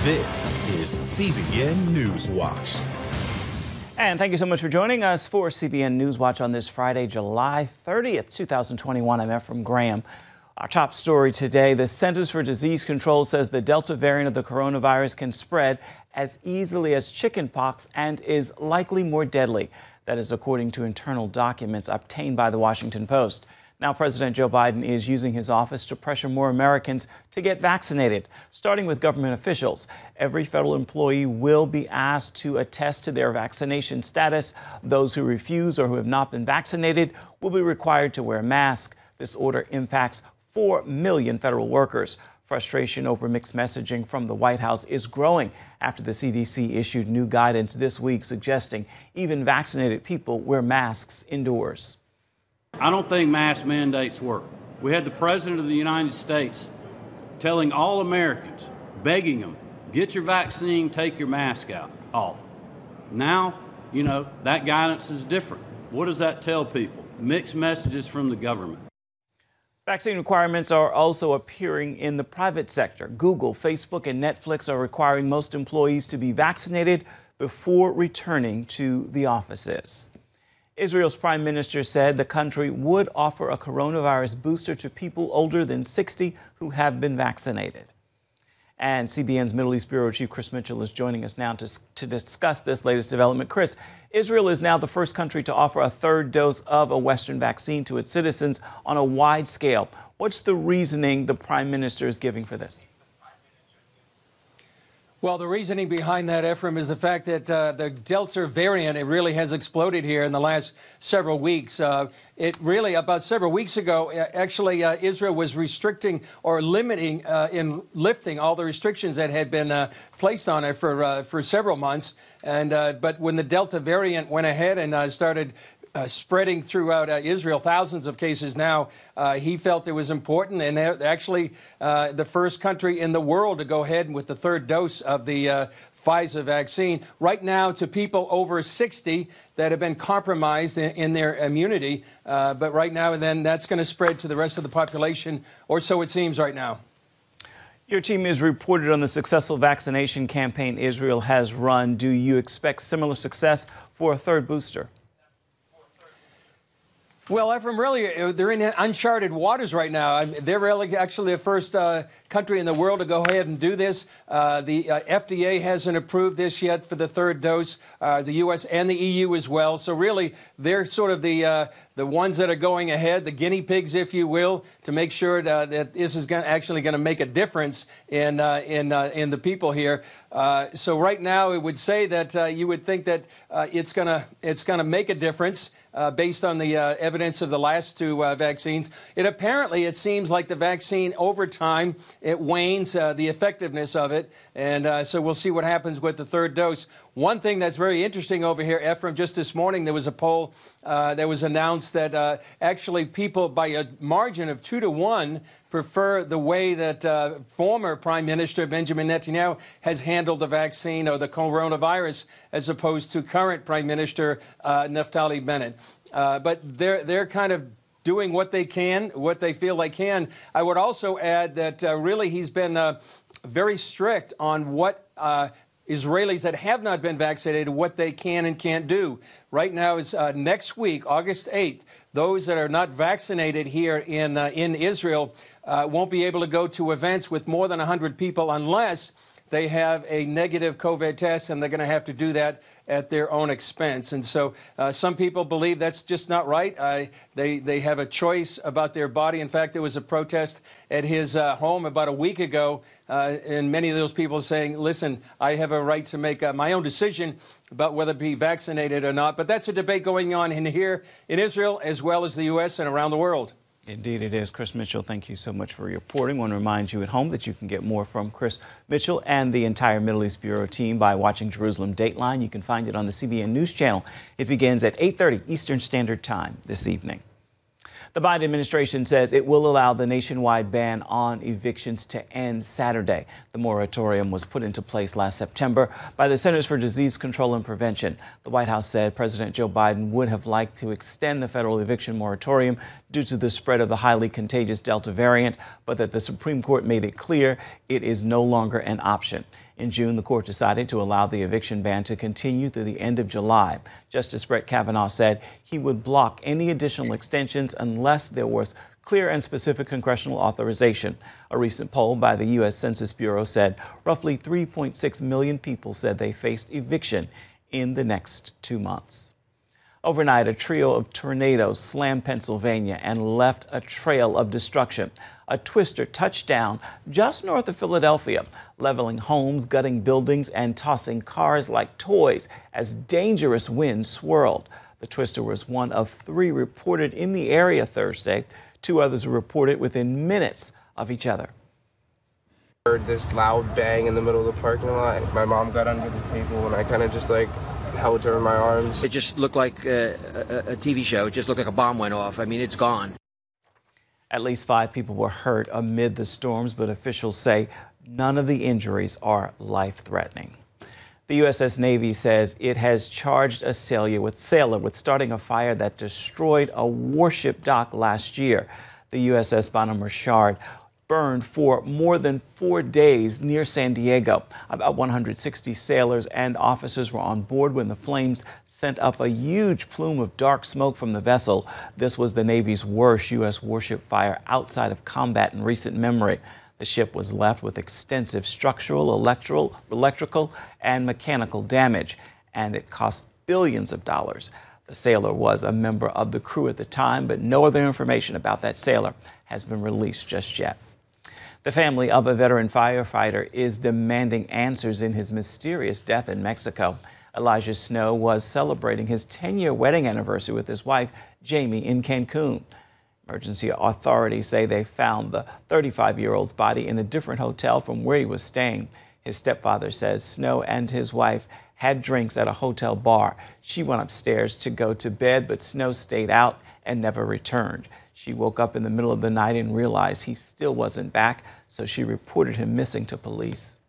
This is CBN NewsWatch. And thank you so much for joining us for CBN NewsWatch on this Friday, July 30th, 2021. I'm Ephraim Graham. Our top story today, the Centers for Disease Control says the Delta variant of the coronavirus can spread as easily as chicken pox and is likely more deadly. That is according to internal documents obtained by the Washington Post. Now, President Joe Biden is using his office to pressure more Americans to get vaccinated, starting with government officials. Every federal employee will be asked to attest to their vaccination status. Those who refuse or who have not been vaccinated will be required to wear a mask. This order impacts 4 million federal workers. Frustration over mixed messaging from the White House is growing after the CDC issued new guidance this week suggesting even vaccinated people wear masks indoors. I don't think mask mandates work. We had the President of the United States telling all Americans, begging them, get your vaccine, take your mask off. Now, that guidance is different. What does that tell people? Mixed messages from the government. Vaccine requirements are also appearing in the private sector. Google, Facebook, and Netflix are requiring most employees to be vaccinated before returning to the offices. Israel's prime minister said the country would offer a coronavirus booster to people older than 60 who have been vaccinated. And CBN's Middle East Bureau Chief Chris Mitchell is joining us now to discuss this latest development. Chris, Israel is now the first country to offer a third dose of a Western vaccine to its citizens on a wide scale. What's the reasoning the prime minister is giving for this? Well, the reasoning behind that, Ephraim, is the fact that the Delta variant, it really has exploded here in the last several weeks. It really, about several weeks ago, actually, Israel was restricting or limiting in lifting all the restrictions that had been placed on it for several months. But when the Delta variant went ahead and started spreading throughout Israel, thousands of cases now, he felt it was important, and actually the first country in the world to go ahead with the third dose of the Pfizer vaccine. Right now, to people over 60 that have been compromised in their immunity, but right now, then that's going to spread to the rest of the population, or so it seems right now. Your team has reported on the successful vaccination campaign Israel has run. Do you expect similar success for a third booster? Well, Ephraim, really, they're in uncharted waters right now. They're really actually the first country in the world to go ahead and do this. The FDA hasn't approved this yet for the third dose, the U.S. and the EU as well. So really, they're sort of the ones that are going ahead, the guinea pigs, if you will, to make sure that this is actually going to make a difference in the people here. So right now, it would say that you would think that it's going to make a difference. Based on the evidence of the last two vaccines. It seems like the vaccine over time, it wanes, the effectiveness of it. And so we'll see what happens with the third dose. One thing that's very interesting over here, Ephraim, just this morning, there was a poll that was announced that actually people by a margin of 2-1 prefer the way that former Prime Minister Benjamin Netanyahu has handled the vaccine or the coronavirus as opposed to current Prime Minister Naftali Bennett. But they're kind of doing what they can, what they feel they can. I would also add that really he's been very strict on what Israelis that have not been vaccinated, what they can and can't do. Right now is next week, August 8th, those that are not vaccinated here in Israel won't be able to go to events with more than 100 people unless they have a negative COVID test, and they're going to have to do that at their own expense. And so some people believe that's just not right. They have a choice about their body. In fact, there was a protest at his home about a week ago, and many of those people saying, listen, I have a right to make my own decision about whether to be vaccinated or not. But that's a debate going on here in Israel as well as the U.S. and around the world. Indeed it is. Chris Mitchell, thank you so much for reporting. I want to remind you at home that you can get more from Chris Mitchell and the entire Middle East Bureau team by watching Jerusalem Dateline. You can find it on the CBN News Channel. It begins at 8:30 Eastern Standard Time this evening. The Biden administration says it will allow the nationwide ban on evictions to end Saturday. The moratorium was put into place last September by the Centers for Disease Control and Prevention. The White House said President Joe Biden would have liked to extend the federal eviction moratorium due to the spread of the highly contagious Delta variant, but that the Supreme Court made it clear it is no longer an option. In June, the court decided to allow the eviction ban to continue through the end of July. Justice Brett Kavanaugh said he would block any additional extensions unless there was clear and specific congressional authorization. A recent poll by the U.S. Census Bureau said roughly 3.6 million people said they faced eviction in the next 2 months. Overnight, a trio of tornadoes slammed Pennsylvania and left a trail of destruction. A twister touched down just north of Philadelphia, leveling homes, gutting buildings, and tossing cars like toys as dangerous winds swirled. The twister was one of 3 reported in the area Thursday. 2 others were reported within minutes of each other. Heard this loud bang in the middle of the parking lot. My mom got under the table and I kind of just held her in my arms. It just looked like a TV show. It just looked like a bomb went off. I mean, it's gone. At least 5 people were hurt amid the storms, but officials say none of the injuries are life-threatening. The USS Navy says it has charged a sailor with starting a fire that destroyed a warship dock last year. The USS Bonhomme Richard burned for more than 4 days near San Diego. About 160 sailors and officers were on board when the flames sent up a huge plume of dark smoke from the vessel. This was the Navy's worst U.S. warship fire outside of combat in recent memory. The ship was left with extensive structural, electrical, and mechanical damage, and it cost billions of dollars. The sailor was a member of the crew at the time, but no other information about that sailor has been released just yet. The family of a veteran firefighter is demanding answers in his mysterious death in Mexico. Elijah Snow was celebrating his 10-year wedding anniversary with his wife, Jamie, in Cancun. Emergency authorities say they found the 35-year-old's body in a different hotel from where he was staying. His stepfather says Snow and his wife had drinks at a hotel bar. She went upstairs to go to bed, but Snow stayed out and never returned. She woke up in the middle of the night and realized he still wasn't back, so she reported him missing to police.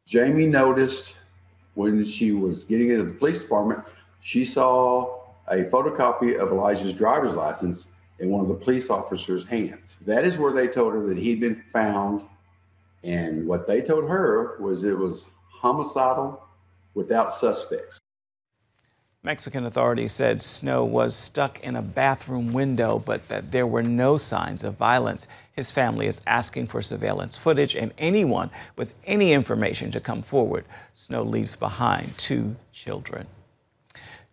Jamie noticed when she was getting into the police department, she saw a photocopy of Elijah's driver's license in one of the police officers' hands. That is where they told her that he'd been found, and what they told her was it was homicidal without suspects. Mexican authorities said Snow was stuck in a bathroom window, but that there were no signs of violence. His family is asking for surveillance footage and anyone with any information to come forward. Snow leaves behind 2 children.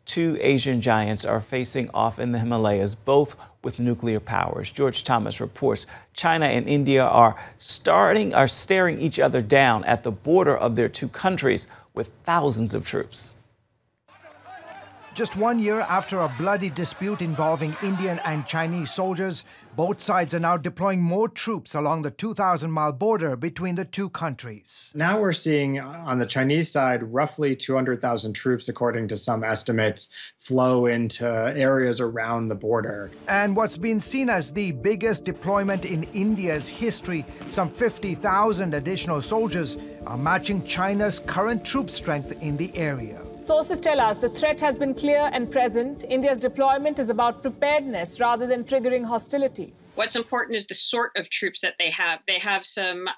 2 Asian giants are facing off in the Himalayas, both with nuclear powers. George Thomas reports China and India are staring each other down at the border of their 2 countries with thousands of troops. Just 1 year after a bloody dispute involving Indian and Chinese soldiers, both sides are now deploying more troops along the 2,000-mile border between the 2 countries. Now we're seeing on the Chinese side roughly 200,000 troops, according to some estimates, flow into areas around the border. And what's been seen as the biggest deployment in India's history, some 50,000 additional soldiers, are matching China's current troop strength in the area. Sources tell us the threat has been clear and present. India's deployment is about preparedness rather than triggering hostility. What's important is the sort of troops that they have. They have some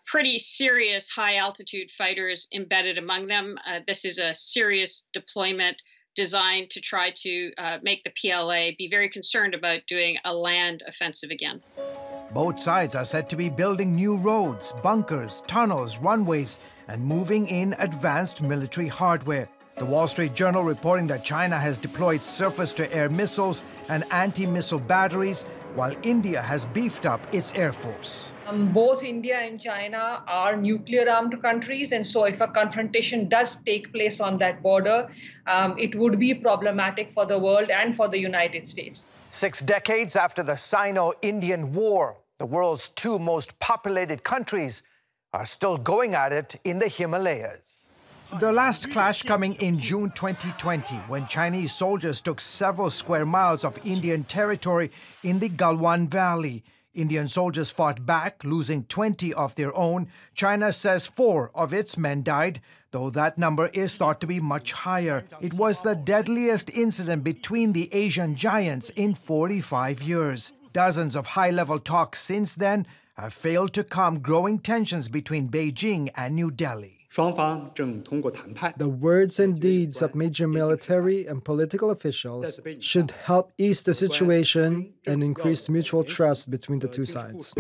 pretty serious high-altitude fighters embedded among them. This is a serious deployment designed to try to make the PLA be very concerned about doing a land offensive again. Both sides are said to be building new roads, bunkers, tunnels, runways, and moving in advanced military hardware. The Wall Street Journal reporting that China has deployed surface-to-air missiles and anti-missile batteries, while India has beefed up its air force. Both India and China are nuclear-armed countries, and so if a confrontation does take place on that border, it would be problematic for the world and for the United States. 6 decades after the Sino-Indian War, the world's 2 most populated countries are still going at it in the Himalayas. The last clash coming in June 2020, when Chinese soldiers took several square miles of Indian territory in the Galwan Valley. Indian soldiers fought back, losing 20 of their own. China says 4 of its men died, though that number is thought to be much higher. It was the deadliest incident between the Asian giants in 45 years. Dozens of high-level talks since then have failed to calm growing tensions between Beijing and New Delhi. The words and deeds of major military and political officials should help ease the situation and increase mutual trust between the two sides.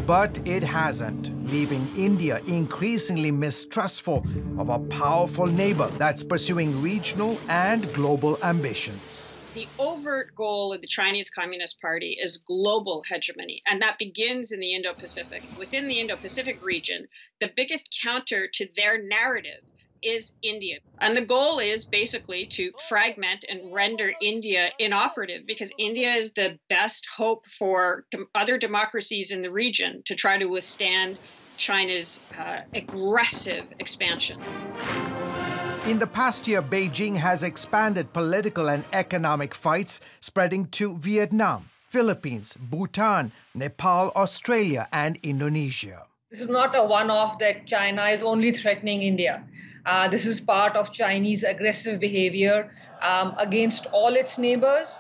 But it hasn't, leaving India increasingly mistrustful of a powerful neighbor that's pursuing regional and global ambitions. The overt goal of the Chinese Communist Party is global hegemony, and that begins in the Indo-Pacific. Within the Indo-Pacific region, the biggest counter to their narrative is India. And the goal is basically to fragment and render India inoperative, because India is the best hope for other democracies in the region to try to withstand China's aggressive expansion. In the past year, Beijing has expanded political and economic fights, spreading to Vietnam, Philippines, Bhutan, Nepal, Australia, and Indonesia. This is not a one-off that China is only threatening India. This is part of Chinese aggressive behavior against all its neighbors,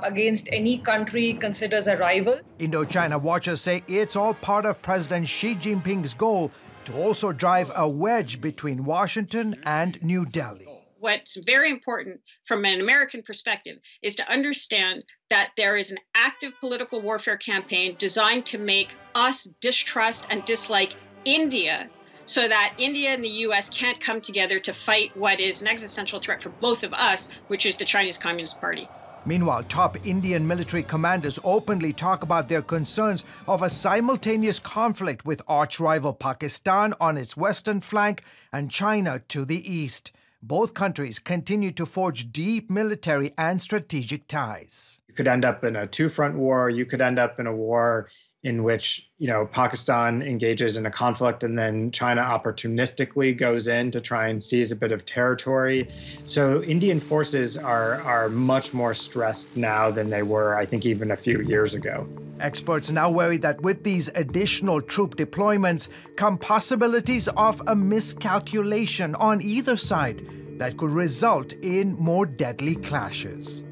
against any country it considers a rival. Indo-China watchers say it's all part of President Xi Jinping's goal to also drive a wedge between Washington and New Delhi. What's very important from an American perspective is to understand that there is an active political warfare campaign designed to make us distrust and dislike India, so that India and the U.S. can't come together to fight what is an existential threat for both of us, which is the Chinese Communist Party. Meanwhile, top Indian military commanders openly talk about their concerns of a simultaneous conflict with arch-rival Pakistan on its western flank and China to the east. Both countries continue to forge deep military and strategic ties. You could end up in a two-front war. You could end up in a war in which, Pakistan engages in a conflict and then China opportunistically goes in to try and seize a bit of territory. So Indian forces are much more stressed now than they were, I think, even a few years ago. Experts now worry that with these additional troop deployments come possibilities of a miscalculation on either side that could result in more deadly clashes.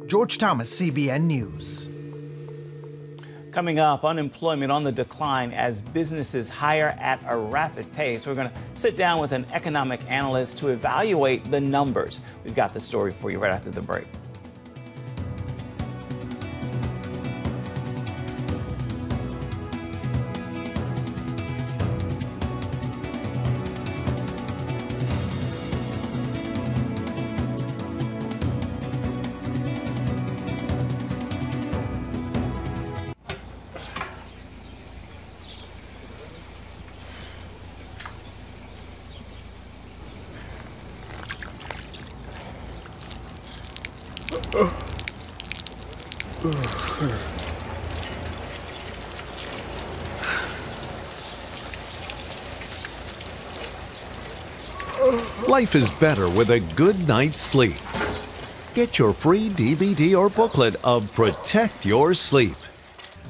George Thomas, CBN News. Coming up, unemployment on the decline as businesses hire at a rapid pace. We're going to sit down with an economic analyst to evaluate the numbers. We've got the story for you right after the break. Life is better with a good night's sleep. Get your free DVD or booklet of Protect Your Sleep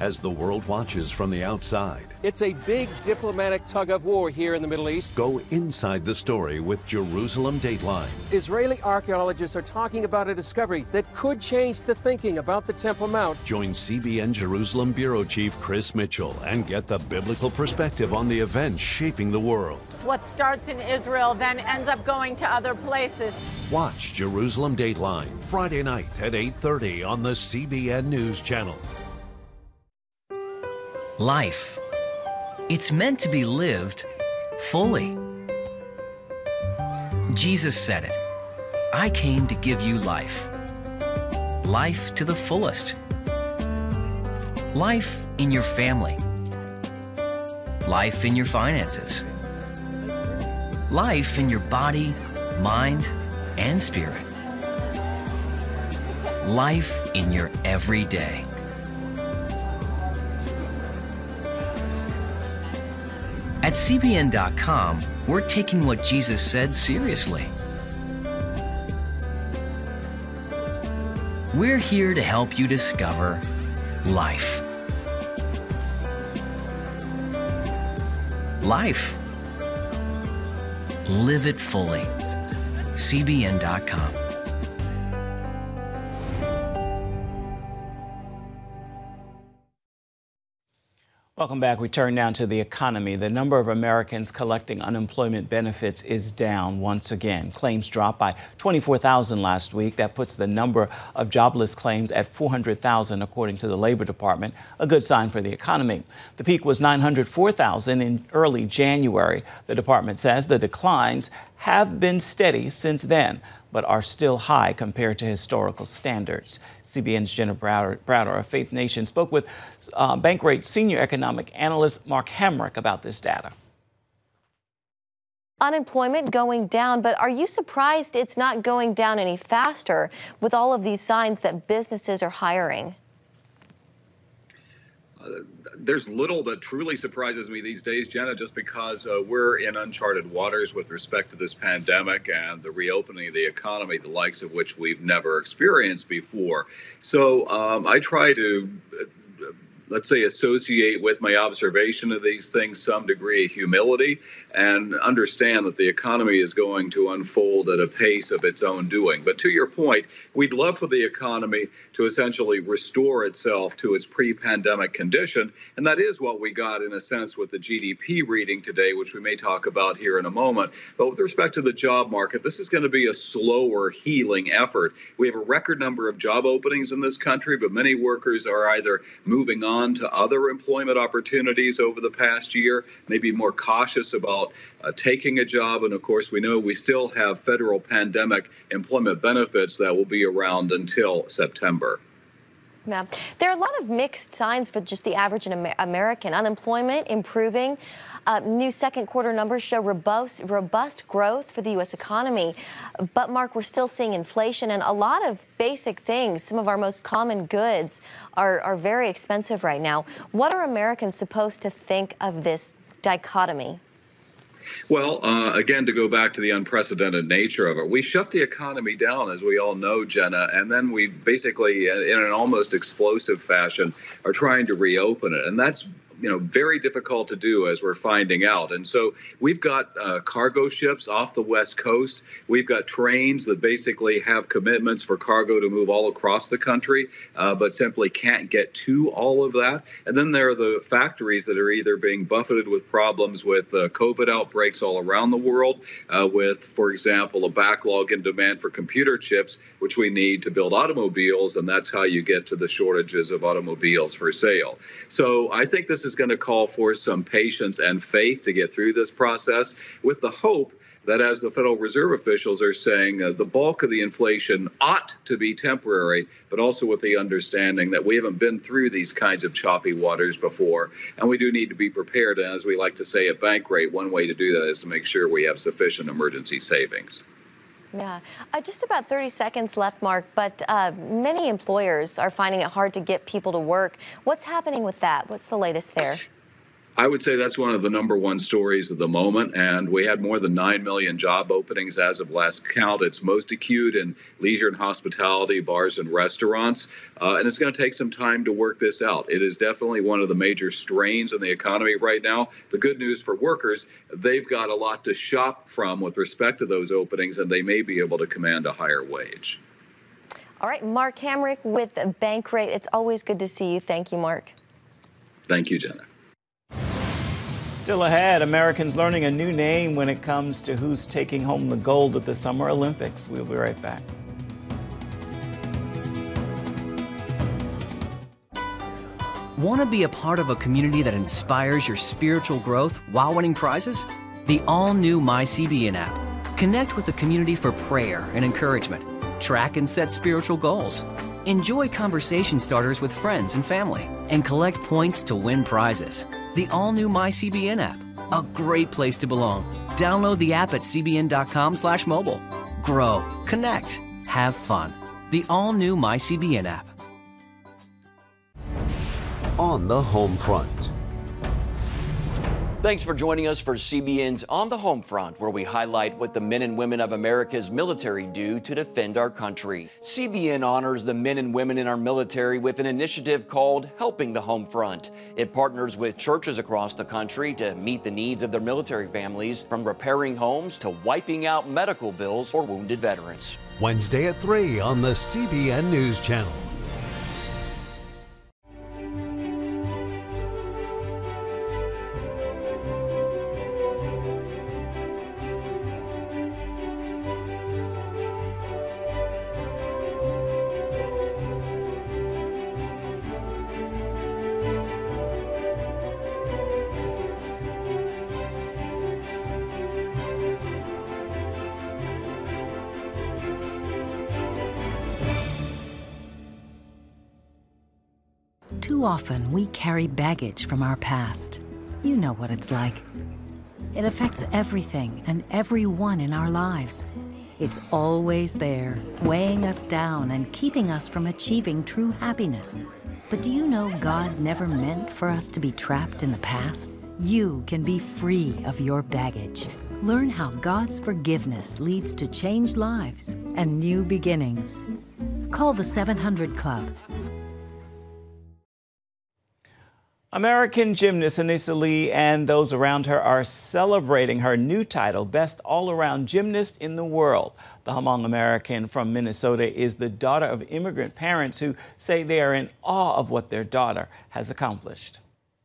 as the world watches from the outside. It's a big diplomatic tug-of-war here in the Middle East. Go inside the story with Jerusalem Dateline. Israeli archaeologists are talking about a discovery that could change the thinking about the Temple Mount. Join CBN Jerusalem Bureau Chief Chris Mitchell and get the biblical perspective on the events shaping the world. What starts in Israel then ends up going to other places. Watch Jerusalem Dateline Friday night at 8:30 on the CBN News Channel. Life. It's meant to be lived fully. Jesus said it. I came to give you life. Life to the fullest. Life in your family. Life in your finances. Life in your body, mind, and spirit. Life in your everyday. At CBN.com, we're taking what Jesus said seriously. We're here to help you discover life. Life. Live it fully. CBN.com. Welcome back. We turn now to the economy. The number of Americans collecting unemployment benefits is down once again. Claims dropped by 24,000 last week. That puts the number of jobless claims at 400,000, according to the Labor Department, a good sign for the economy. The peak was 904,000 in early January. The department says the declines have been steady since then, but are still high compared to historical standards. CBN's Jenna Browder of Faith Nation spoke with Bankrate senior economic analyst Mark Hamrick about this data. Unemployment going down, but are you surprised it's not going down any faster with all of these signs that businesses are hiring? There's little that truly surprises me these days, Jenna, just because we're in uncharted waters with respect to this pandemic and the reopening of the economy, the likes of which we've never experienced before. So I try to, let's say, associate with my observation of these things some degree of humility and understand that the economy is going to unfold at a pace of its own doing. But to your point, we'd love for the economy to essentially restore itself to its pre-pandemic condition. And that is what we got, in a sense, with the GDP reading today, which we may talk about here in a moment. But with respect to the job market, this is going to be a slower healing effort. We have a record number of job openings in this country, but many workers are either moving on to other employment opportunities over the past year, maybe more cautious about taking a job. And of course, we know we still have federal pandemic employment benefits that will be around until September. Yeah. There are a lot of mixed signs for just the average American. Unemployment improving. New second quarter numbers show robust growth for the U.S. economy. But, Mark, we're still seeing inflation and a lot of basic things. Some of our most common goods are very expensive right now. What are Americans supposed to think of this dichotomy? Well, again, to go back to the unprecedented nature of it, we shut the economy down, as we all know, Jenna, and then we basically, in an almost explosive fashion, are trying to reopen it. And that's very difficult to do, as we're finding out. And so we've got cargo ships off the West Coast. We've got trains that basically have commitments for cargo to move all across the country, but simply can't get to all of that. And then there are the factories that are either being buffeted with problems with COVID outbreaks all around the world, with, for example, a backlog in demand for computer chips, which we need to build automobiles, and that's how you get to the shortages of automobiles for sale. So I think this is going to call for some patience and faith to get through this process, with the hope that, as the Federal Reserve officials are saying, the bulk of the inflation ought to be temporary, but also with the understanding that we haven't been through these kinds of choppy waters before, and we do need to be prepared. And as we like to say at Bankrate, one way to do that is to make sure we have sufficient emergency savings. Yeah, just about 30 seconds left, Mark, but many employers are finding it hard to get people to work. What's happening with that? What's the latest there? I would say that's one of the #1 stories of the moment, and we had more than 9 million job openings as of last count. It's most acute in leisure and hospitality, bars and restaurants, and it's going to take some time to work this out. It is definitely one of the major strains in the economy right now. The good news for workers, they've got a lot to shop from with respect to those openings, and they may be able to command a higher wage. All right, Mark Hamrick with Bankrate. It's always good to see you. Thank you, Mark. Thank you, Jenna. Still ahead, Americans learning a new name when it comes to who's taking home the gold at the Summer Olympics. We'll be right back. Want to be a part of a community that inspires your spiritual growth while winning prizes? The all-new MyCBN app. Connect with the community for prayer and encouragement. Track and set spiritual goals. Enjoy conversation starters with friends and family. And collect points to win prizes. The all-new MyCBN app. A great place to belong. Download the app at cbn.com/mobile. Grow, connect, have fun. The all-new MyCBN app. On the home front. Thanks for joining us for CBN's On the Home Front, where we highlight what the men and women of America's military do to defend our country. CBN honors the men and women in our military with an initiative called Helping the Home Front. It partners with churches across the country to meet the needs of their military families, from repairing homes to wiping out medical bills for wounded veterans. Wednesday at 3 on the CBN News Channel. Too often, we carry baggage from our past. You know what it's like. It affects everything and everyone in our lives. It's always there, weighing us down and keeping us from achieving true happiness. But do you know God never meant for us to be trapped in the past? You can be free of your baggage. Learn how God's forgiveness leads to changed lives and new beginnings. Call the 700 Club. American gymnast Anissa Lee and those around her are celebrating her new title, Best All-Around Gymnast in the World. The Hmong American from Minnesota is the daughter of immigrant parents who say they are in awe of what their daughter has accomplished.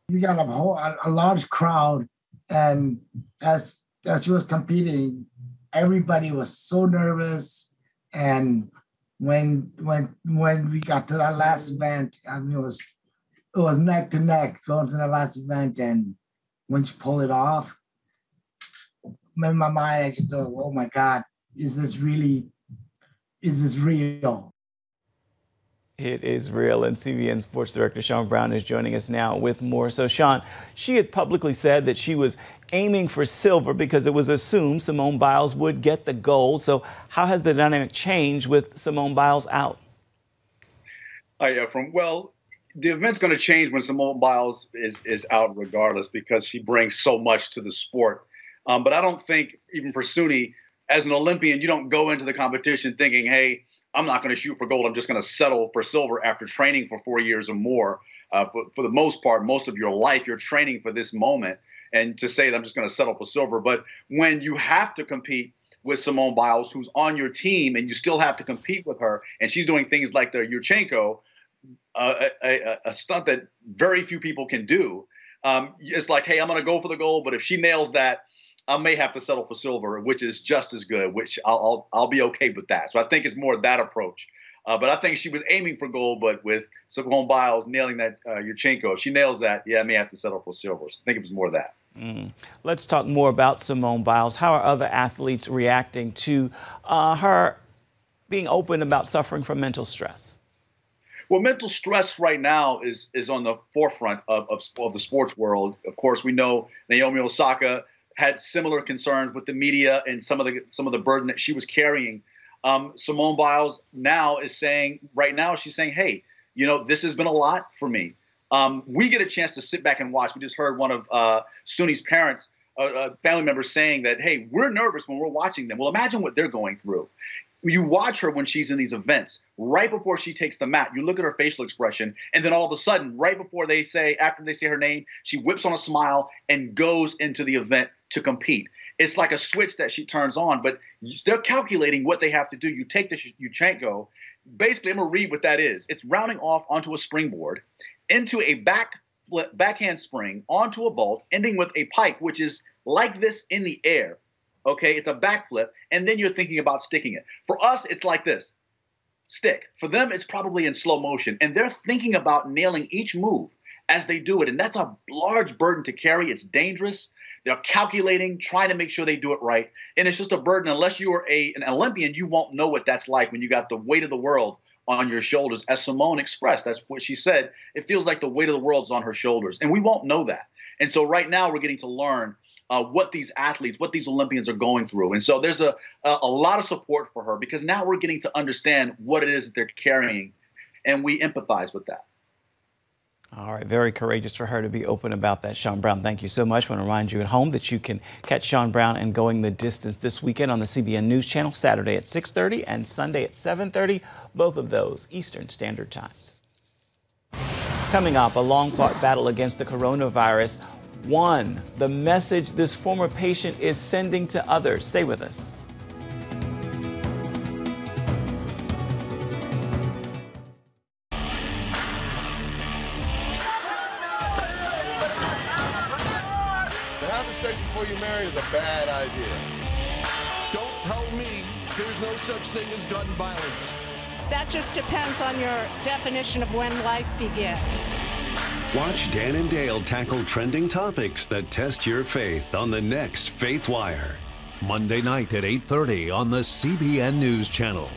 We got a large crowd, and as she was competing, everybody was so nervous. And when we got to that last event, I mean, it was neck to neck going to the last event, and when she pulled it off, in my mind, I just thought, oh my God, is this real? It is real, and CBN Sports Director Sean Brown is joining us now with more. So Sean, she had publicly said that she was aiming for silver because it was assumed Simone Biles would get the gold. So how has the dynamic changed with Simone Biles out? The event's going to change when Simone Biles is out regardless, because she brings so much to the sport. But I don't think, even for Suni, as an Olympian, you don't go into the competition thinking, hey, I'm not going to shoot for gold. I'm just going to settle for silver after training for 4 years or more. For the most part, most of your life, you're training for this moment. And to say that I'm just going to settle for silver. But when you have to compete with Simone Biles, who's on your team, and you still have to compete with her, and she's doing things like the Yurchenko, a stunt that very few people can do. It's like, hey, I'm going to go for the gold, but if she nails that, I may have to settle for silver, which is just as good, which I'll be okay with that. So I think it's more that approach. But I think she was aiming for gold, but with Simone Biles nailing that Yurchenko, if she nails that, yeah, I may have to settle for silver. So I think it was more that. Let's talk more about Simone Biles. How are other athletes reacting to her being open about suffering from mental stress? Well, mental stress right now is on the forefront of the sports world. Of course, we know Naomi Osaka had similar concerns with the media and some of the burden that she was carrying. Simone Biles now is saying, right now, she's saying, hey, this has been a lot for me. We get a chance to sit back and watch. We just heard one of Suni's parents, family members, saying that, hey, we're nervous when we're watching them. Well, imagine what they're going through. You watch her when she's in these events, right before she takes the mat, you look at her facial expression, and then all of a sudden, right before after they say her name, she whips on a smile and goes into the event to compete. It's like a switch that she turns on, but they're calculating what they have to do. You take the Yurchenko. Basically, I'm going to read what that is. It's rounding off onto a springboard, into a backhand spring, onto a vault, ending with a pike, which is like this in the air. Okay, it's a backflip, and then you're thinking about sticking it. For us, it's like this. Stick. For them, it's probably in slow motion, and they're thinking about nailing each move as they do it, and that's a large burden to carry. It's dangerous. They're calculating, trying to make sure they do it right, and it's just a burden. Unless you are an Olympian, you won't know what that's like when you got the weight of the world on your shoulders. As Simone expressed, that's what she said. It feels like the weight of the world's on her shoulders, and we won't know that. And so right now we're getting to learn what these athletes, what these Olympians are going through. And so there's a lot of support for her, because now we're getting to understand what it is that they're carrying, and we empathize with that. All right, very courageous for her to be open about that, Sean Brown. Thank you so much. I want to remind you at home that you can catch Sean Brown and Going the Distance this weekend on the CBN News Channel, Saturday at 6:30 and Sunday at 7:30, both of those Eastern Standard Times. Coming up, a long-fought battle against the coronavirus. One, the message this former patient is sending to others. Stay with us. Before you marry is a bad idea. Don't tell me there's no such thing as gun violence. That just depends on your definition of when life begins. Watch Dan and Dale tackle trending topics that test your faith on the next Faith Wire. Monday night at 8:30 on the CBN News Channel.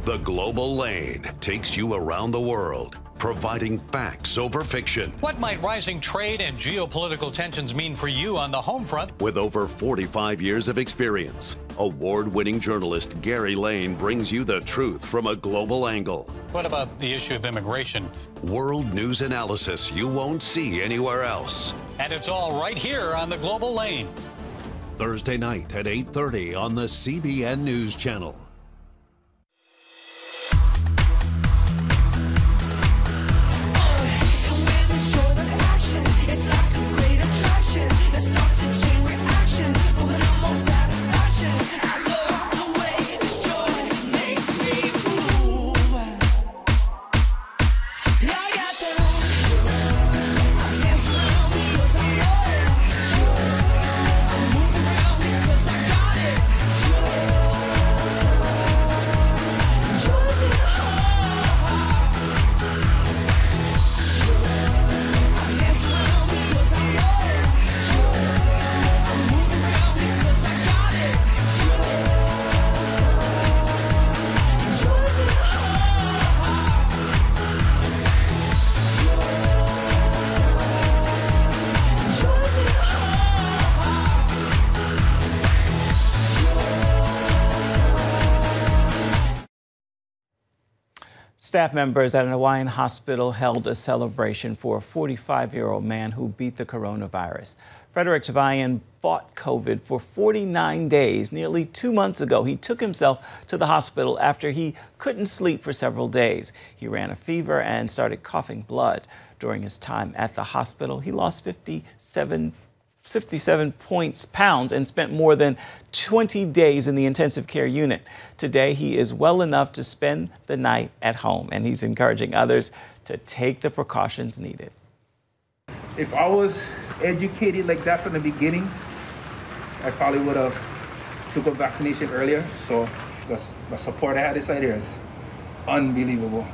The Global Lane takes you around the world, providing facts over fiction. What might rising trade and geopolitical tensions mean for you on the home front? With over 45 years of experience, award-winning journalist Gary Lane brings you the truth from a global angle. What about the issue of immigration? World news analysis you won't see anywhere else. And it's all right here on the Global Lane. Thursday night at 8:30 on the CBN News Channel. Staff members at an Hawaiian hospital held a celebration for a 45-year-old man who beat the coronavirus. Frederick Tabayan fought COVID for 49 days. Nearly 2 months ago, he took himself to the hospital after he couldn't sleep for several days. He ran a fever and started coughing blood. During his time at the hospital, he lost 57 pounds and spent more than 20 days in the intensive care unit. Today, he is well enough to spend the night at home, and he's encouraging others to take the precautions needed. If I was educated like that from the beginning, I probably would have took a vaccination earlier. So the support I had inside here is unbelievable.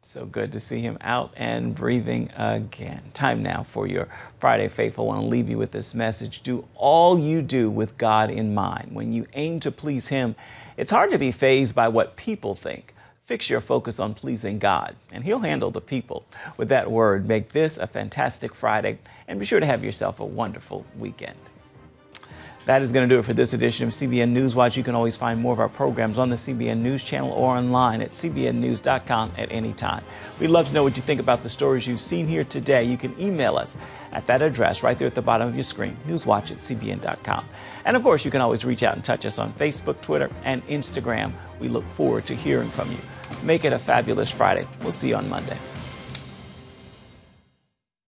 So good to see him out and breathing again. Time now for your Friday Faithful. I want to leave you with this message. Do all you do with God in mind. When you aim to please Him, it's hard to be fazed by what people think. Fix your focus on pleasing God, and He'll handle the people. With that word, make this a fantastic Friday, and be sure to have yourself a wonderful weekend. That is going to do it for this edition of CBN NewsWatch. You can always find more of our programs on the CBN News Channel or online at cbnnews.com at any time. We'd love to know what you think about the stories you've seen here today. You can email us at that address right there at the bottom of your screen, newswatch@cbn.com. And of course, you can always reach out and touch us on Facebook, Twitter, and Instagram. We look forward to hearing from you. Make it a fabulous Friday. We'll see you on Monday.